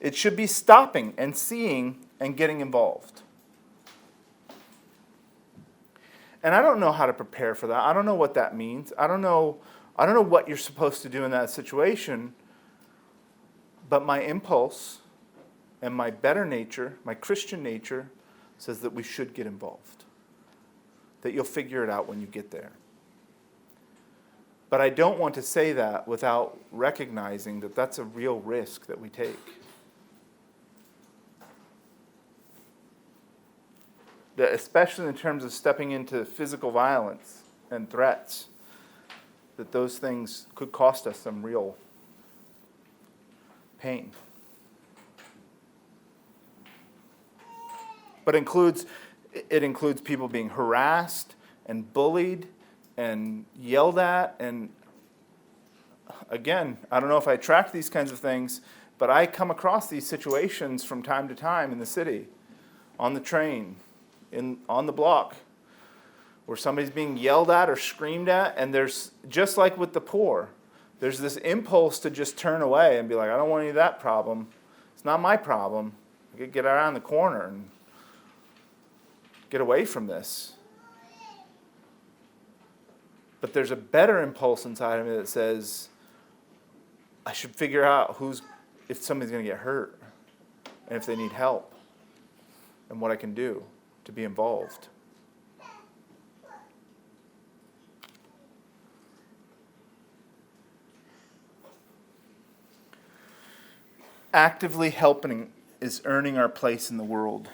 It should be stopping and seeing and getting involved. And I don't know how to prepare for that. I don't know what that means. I don't know what you're supposed to do in that situation. But my impulse and my better nature, my Christian nature, says that we should get involved. That you'll figure it out when you get there. But I don't want to say that without recognizing that that's a real risk that we take. That especially in terms of stepping into physical violence, and threats, that those things could cost us some real pain. But it includes people being harassed and bullied and yelled at. And again, I don't know if I track these kinds of things, but I come across these situations from time to time in the city, on the train, on the block, where somebody's being yelled at or screamed at, and there's, just like with the poor, there's this impulse to just turn away and be like, I don't want any of that problem. It's not my problem. I could get around the corner and get away from this. But there's a better impulse inside of me that says, I should figure out if somebody's going to get hurt, and if they need help, and what I can do to be involved. Actively helping is earning our place in the world.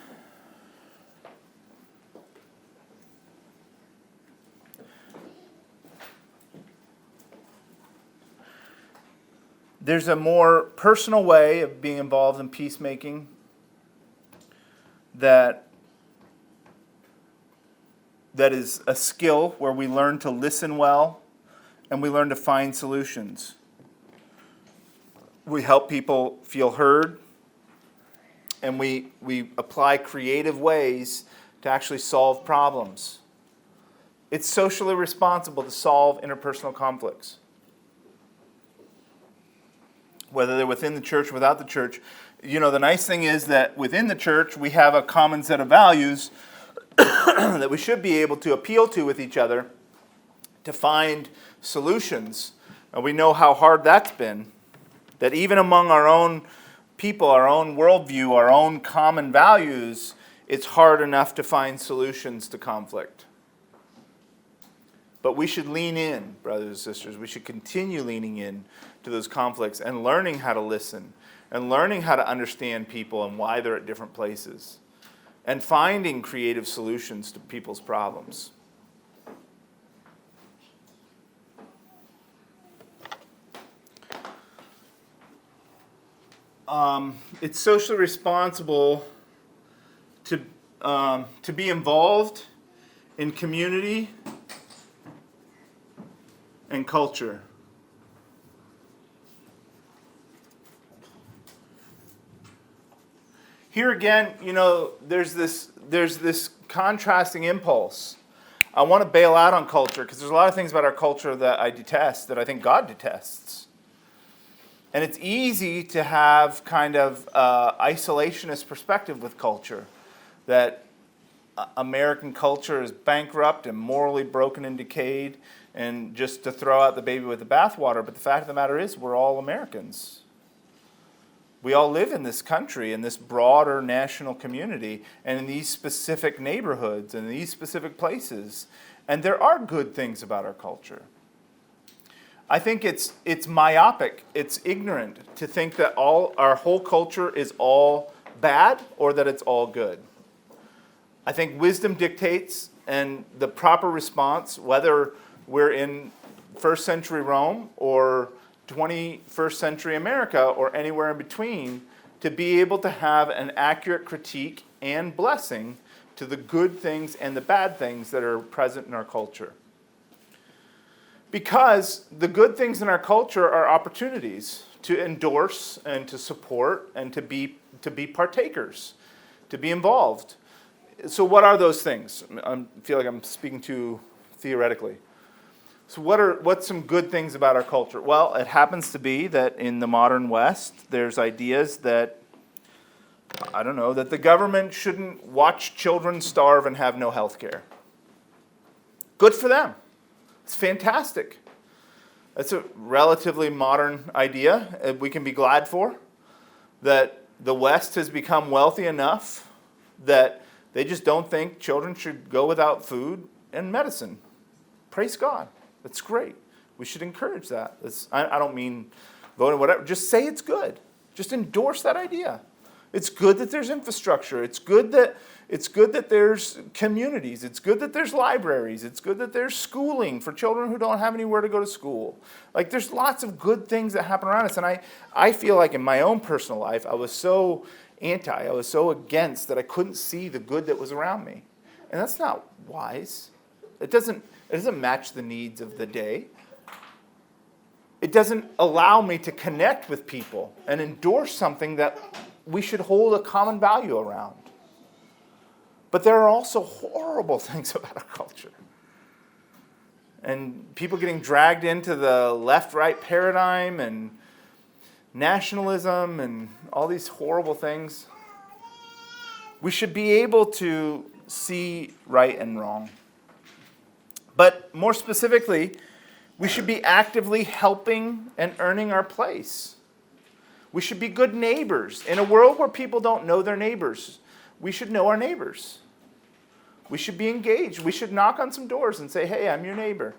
There's a more personal way of being involved in peacemaking that is a skill where we learn to listen well and we learn to find solutions. We help people feel heard, and we apply creative ways to actually solve problems. It's socially responsible to solve interpersonal conflicts, whether they're within the church or without the church. You know, the nice thing is that within the church, we have a common set of values that we should be able to appeal to with each other to find solutions. And we know how hard that's been, that even among our own people, our own worldview, our own common values, it's hard enough to find solutions to conflict. But we should lean in, brothers and sisters. We should continue leaning in to those conflicts and learning how to listen and learning how to understand people and why they're at different places and finding creative solutions to people's problems. It's socially responsible to be involved in community and culture. Here again, you know, there's this contrasting impulse. I want to bail out on culture because there's a lot of things about our culture that I detest, that I think God detests. And it's easy to have kind of isolationist perspective with culture, that American culture is bankrupt and morally broken and decayed, and just to throw out the baby with the bathwater. But the fact of the matter is, we're all Americans. We all live in this country, in this broader national community, and in these specific neighborhoods, and these specific places. And there are good things about our culture. I think it's myopic, it's ignorant to think that our whole culture is all bad or that it's all good. I think wisdom dictates, and the proper response, whether we're in first century Rome or 21st century America or anywhere in between, to be able to have an accurate critique and blessing to the good things and the bad things that are present in our culture. Because the good things in our culture are opportunities to endorse and to support and to be partakers, to be involved. So what are those things? I feel like I'm speaking too theoretically. So what's some good things about our culture? Well, it happens to be that in the modern West, there's ideas that, that the government shouldn't watch children starve and have no health care. Good for them. It's fantastic. That's a relatively modern idea we can be glad for, that the West has become wealthy enough that they just don't think children should go without food and medicine. Praise God. That's great. We should encourage that. I don't mean voting whatever. Just say it's good. Just endorse that idea. It's good that there's infrastructure. It's good that there's communities. It's good that there's libraries. It's good that there's schooling for children who don't have anywhere to go to school. Like, there's lots of good things that happen around us. And I feel like in my own personal life, I was so I was so against that I couldn't see the good that was around me. And that's not wise. It doesn't match the needs of the day. It doesn't allow me to connect with people and endorse something that we should hold a common value around. But there are also horrible things about our culture. And people getting dragged into the left-right paradigm and nationalism and all these horrible things. We should be able to see right and wrong. But more specifically, we should be actively helping and earning our place. We should be good neighbors. In a world where people don't know their neighbors, we should know our neighbors. We should be engaged. We should knock on some doors and say, hey, I'm your neighbor.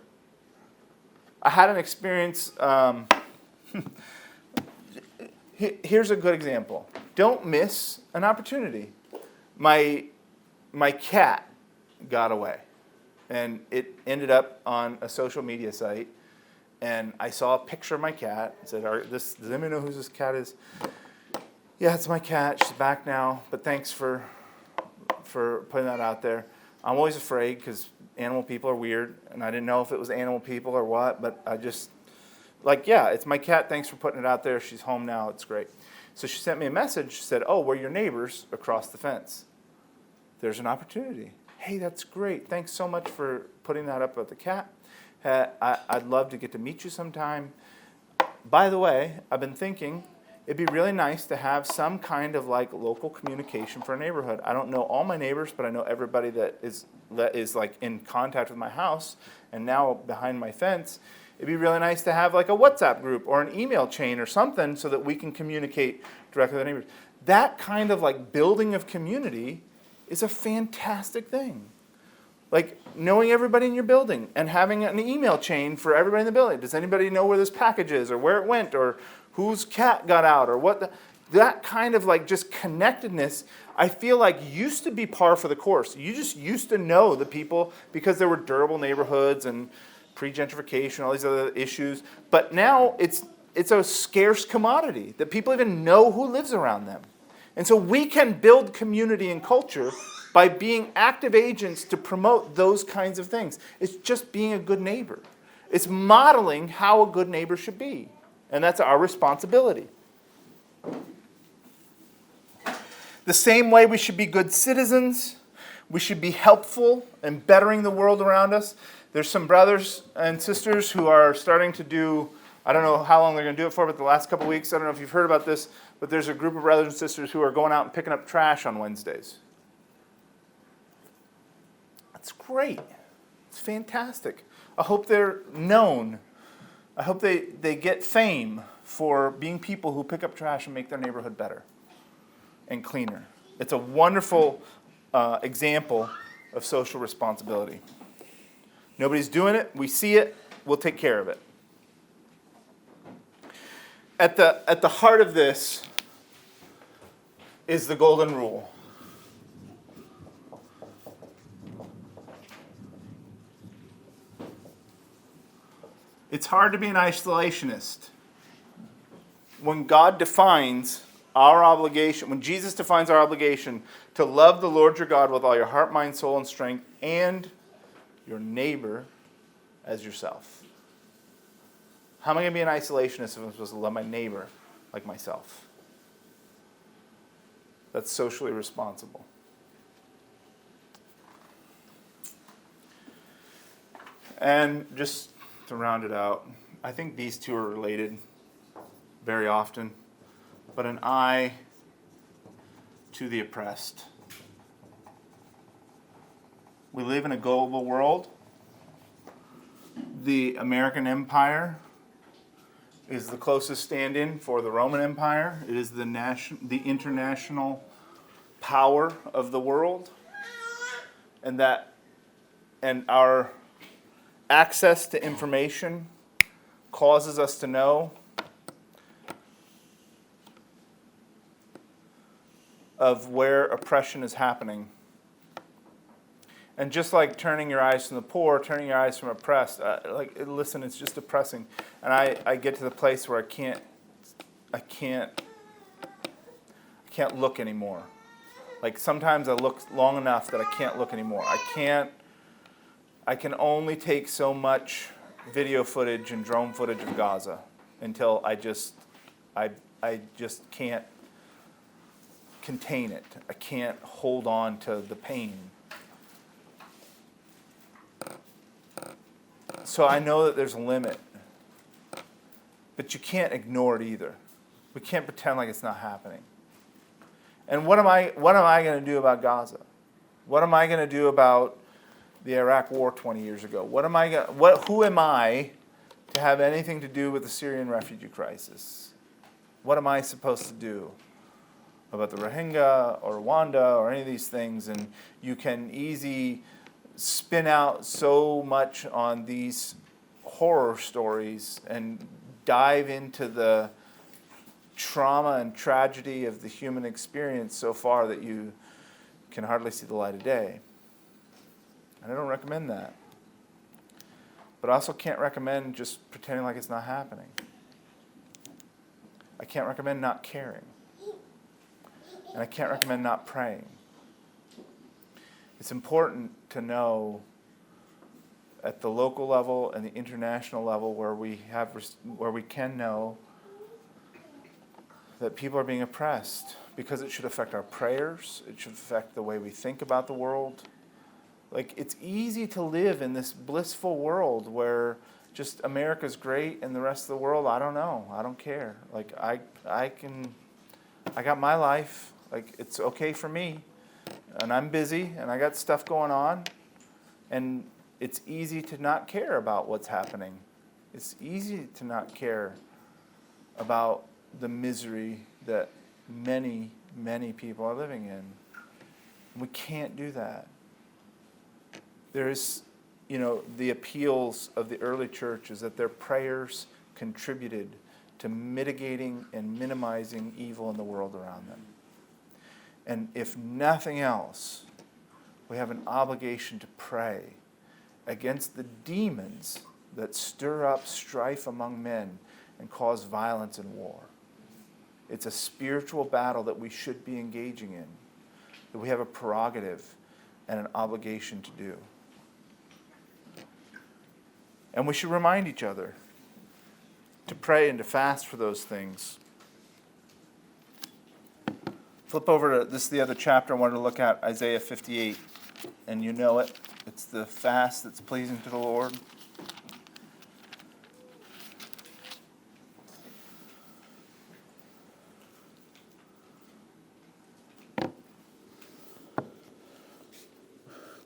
I had an experience. Here's a good example. Don't miss an opportunity. My cat got away. And it ended up on a social media site. And I saw a picture of my cat. I said, does anybody know who this cat is? Yeah, it's my cat. She's back now. But thanks for putting that out there. I'm always afraid because animal people are weird. And I didn't know if it was animal people or what. But I just, yeah, it's my cat. Thanks for putting it out there. She's home now. It's great. So she sent me a message. She said, oh, we're your neighbors across the fence. There's an opportunity. Hey, that's great. Thanks so much for putting that up with the cat. I'd love to get to meet you sometime. By the way, I've been thinking it'd be really nice to have some kind of local communication for a neighborhood. I don't know all my neighbors, but I know everybody that is in contact with my house and now behind my fence. It'd be really nice to have a WhatsApp group or an email chain or something so that we can communicate directly with the neighbors. That kind of building of community is a fantastic thing. Knowing everybody in your building and having an email chain for everybody in the building. Does anybody know where this package is or where it went or whose cat got out or what? That kind of just connectedness, I feel used to be par for the course. You just used to know the people because there were durable neighborhoods and pre-gentrification, all these other issues. But now it's a scarce commodity that people even know who lives around them. And so we can build community and culture by being active agents to promote those kinds of things. It's just being a good neighbor. It's modeling how a good neighbor should be. And that's our responsibility. The same way we should be good citizens, we should be helpful in bettering the world around us. There's some brothers and sisters who are starting to do, I don't know how long they're going to do it for, but the last couple weeks, I don't know if you've heard about this, but there's a group of brothers and sisters who are going out and picking up trash on Wednesdays. That's great. It's fantastic. I hope they're known. I hope they get fame for being people who pick up trash and make their neighborhood better and cleaner. It's a wonderful example of social responsibility. Nobody's doing it. We see it. We'll take care of it. At the heart of this is the golden rule. It's hard to be an isolationist. When God defines our obligation, when Jesus defines our obligation to love the Lord your God with all your heart, mind, soul, and strength, and your neighbor as yourself. How am I going to be an isolationist if I'm supposed to love my neighbor like myself? That's socially responsible. And just to round it out, I think these two are related very often, but an eye to the oppressed. We live in a global world. The American Empire is the closest stand-in for the Roman Empire. It is the international power of the world, and our access to information causes us to know of where oppression is happening. And just like turning your eyes from the poor, turning your eyes from oppressed, listen, it's just depressing. And I get to the place where I can't look anymore. Like sometimes I look long enough that I can't look anymore. I can only take so much video footage and drone footage of Gaza until I just can't contain it. I can't hold on to the pain. So I know that there's a limit, but you can't ignore it either. We can't pretend like it's not happening. And what am I going to do about Gaza? What am I going to do about the Iraq War 20 years ago? Who am I to have anything to do with the Syrian refugee crisis? What am I supposed to do about the Rohingya or Rwanda or any of these things? And you can easily spin out so much on these horror stories and dive into the trauma and tragedy of the human experience so far that you can hardly see the light of day. And I don't recommend that. But I also can't recommend just pretending like it's not happening. I can't recommend not caring. And I can't recommend not praying. It's important to know at the local level and the international level where we can know that people are being oppressed, because it should affect our prayers. It should affect the way we think about the world. Like, it's easy to live in this blissful world where just America's great and the rest of the world, I don't know. I don't care. Like, I got my life. Like, it's okay for me. And I'm busy and I got stuff going on. And it's easy to not care about what's happening. It's easy to not care about the misery that many, many people are living in. We can't do that. There is, the appeals of the early church is that their prayers contributed to mitigating and minimizing evil in the world around them. And if nothing else, we have an obligation to pray against the demons that stir up strife among men and cause violence and war. It's a spiritual battle that we should be engaging in, that we have a prerogative and an obligation to do. And we should remind each other to pray and to fast for those things. Flip over to, this is the other chapter I wanted to look at, Isaiah 58. And you know it. It's the fast that's pleasing to the Lord.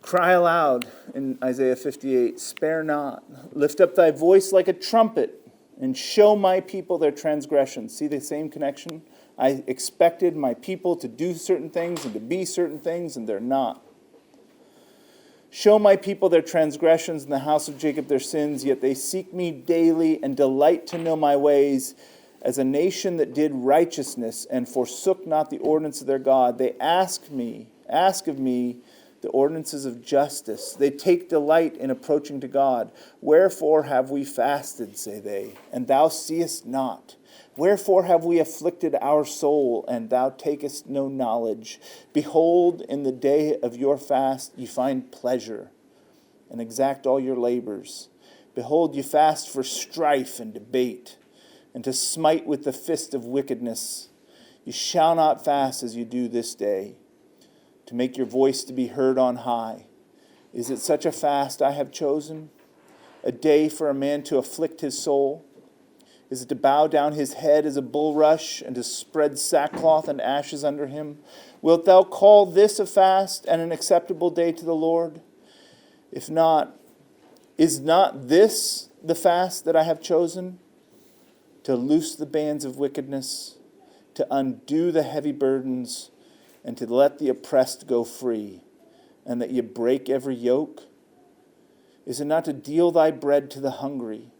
Cry aloud in Isaiah 58, spare not. Lift up thy voice like a trumpet and show my people their transgressions. See the same connection? I expected my people to do certain things and to be certain things, and they're not. Show my people their transgressions and the house of Jacob their sins, yet they seek me daily and delight to know my ways. As a nation that did righteousness and forsook not the ordinance of their God, they ask of me the ordinances of justice. They take delight in approaching to God. Wherefore have we fasted, say they, and thou seest not? Wherefore have we afflicted our soul, and thou takest no knowledge? Behold, in the day of your fast ye find pleasure, and exact all your labors. Behold, ye fast for strife and debate, and to smite with the fist of wickedness. You shall not fast as you do this day, to make your voice to be heard on high. Is it such a fast I have chosen? A day for a man to afflict his soul? Is it to bow down his head as a bulrush and to spread sackcloth and ashes under him? Wilt thou call this a fast and an acceptable day to the Lord? If not, is not this the fast that I have chosen? To loose the bands of wickedness, to undo the heavy burdens, and to let the oppressed go free, and that ye break every yoke? Is it not to deal thy bread to the hungry,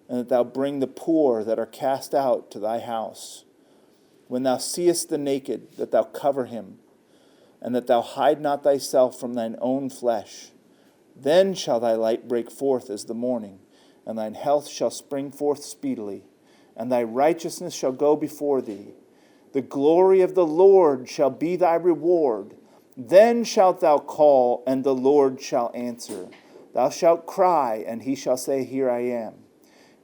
and that thou bring the poor that are cast out to thy house? When thou seest the naked, that thou cover him, and that thou hide not thyself from thine own flesh. Then shall thy light break forth as the morning, and thine health shall spring forth speedily, and thy righteousness shall go before thee. The glory of the Lord shall be thy reward. Then shalt thou call, and the Lord shall answer. Thou shalt cry, and he shall say, Here I am.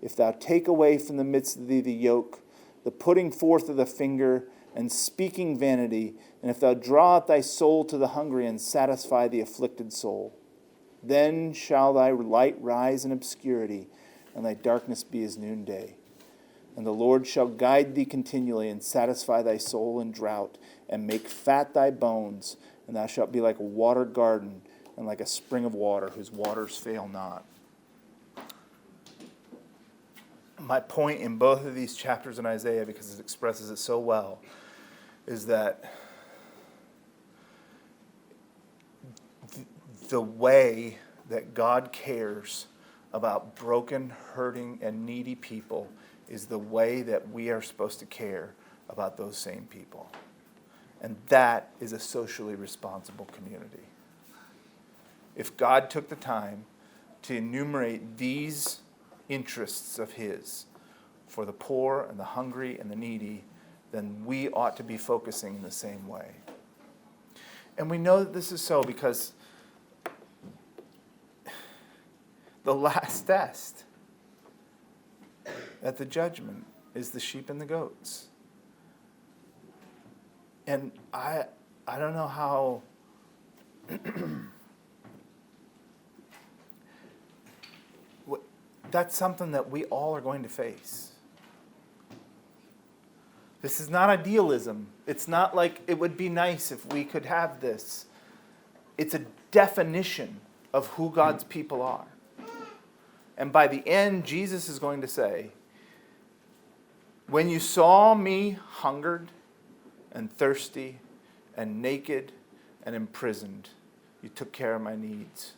If thou take away from the midst of thee the yoke, the putting forth of the finger, and speaking vanity, and if thou draw out thy soul to the hungry, and satisfy the afflicted soul, then shall thy light rise in obscurity, and thy darkness be as noonday. And the Lord shall guide thee continually, and satisfy thy soul in drought, and make fat thy bones, and thou shalt be like a watered garden, and like a spring of water, whose waters fail not. My point in both of these chapters in Isaiah, because it expresses it so well, is that the way that God cares about broken, hurting, and needy people is the way that we are supposed to care about those same people. And that is a socially responsible community. If God took the time to enumerate these interests of his for the poor and the hungry and the needy, then we ought to be focusing in the same way. And we know that this is so because the last test at the judgment is the sheep and the goats. And I don't know how that's something that we all are going to face. This is not idealism. It's not like it would be nice if we could have this. It's a definition of who God's people are. And by the end, Jesus is going to say, when you saw me hungered and thirsty and naked and imprisoned, you took care of my needs.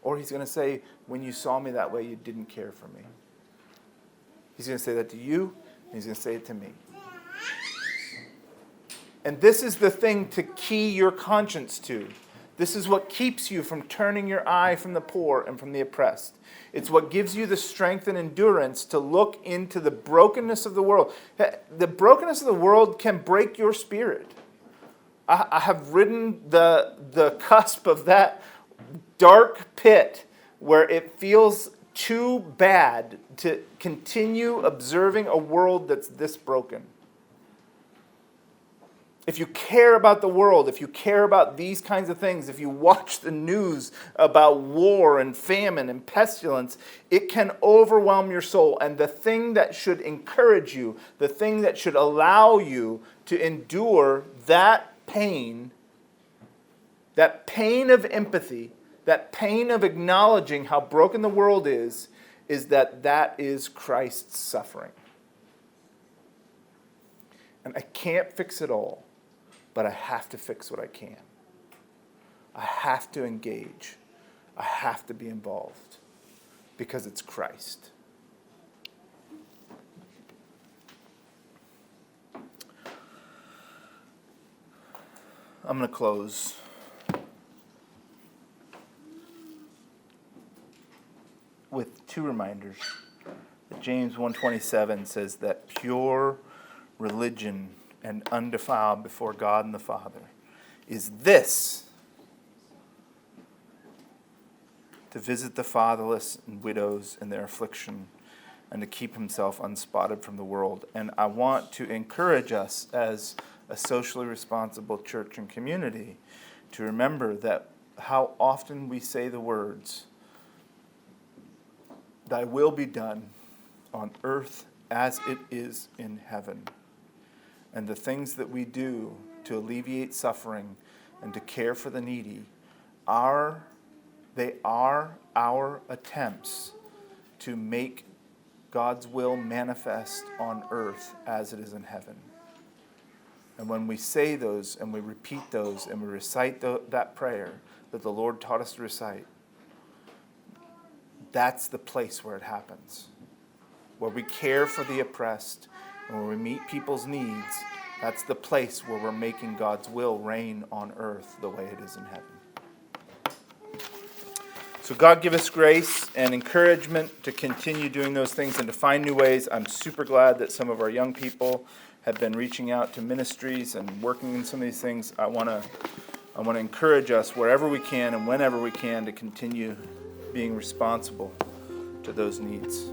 Or he's going to say, when you saw me that way, you didn't care for me. He's going to say that to you, and he's going to say it to me. And this is the thing to key your conscience to. This is what keeps you from turning your eye from the poor and from the oppressed. It's what gives you the strength and endurance to look into the brokenness of the world. The brokenness of the world can break your spirit. I have ridden the cusp of that dark pit where it feels too bad to continue observing a world that's this broken. If you care about the world, if you care about these kinds of things, if you watch the news about war and famine and pestilence, it can overwhelm your soul. And the thing that should encourage you, the thing that should allow you to endure that pain of empathy, that pain of acknowledging how broken the world is that is Christ's suffering. And I can't fix it all. But I have to fix what I can. I have to engage. I have to be involved. Because it's Christ. I'm going to close with two reminders. James 1:27 says that pure religion and undefiled before God and the Father is this: to visit the fatherless and widows in their affliction, and to keep himself unspotted from the world. And I want to encourage us as a socially responsible church and community to remember that how often we say the words, "Thy will be done on earth as it is in heaven." And the things that we do to alleviate suffering and to care for the needy are our attempts to make God's will manifest on earth as it is in heaven. And when we say those and we repeat those and we recite that prayer that the Lord taught us to recite, that's the place where it happens. Where we care for the oppressed, and when we meet people's needs, That's the place where we're making God's will reign on earth the way it is in heaven. So God give us grace and encouragement to continue doing those things and to find new ways. I'm super glad that some of our young people have been reaching out to ministries and working in some of these things. I want to encourage us wherever we can and whenever we can to continue being responsible to those needs.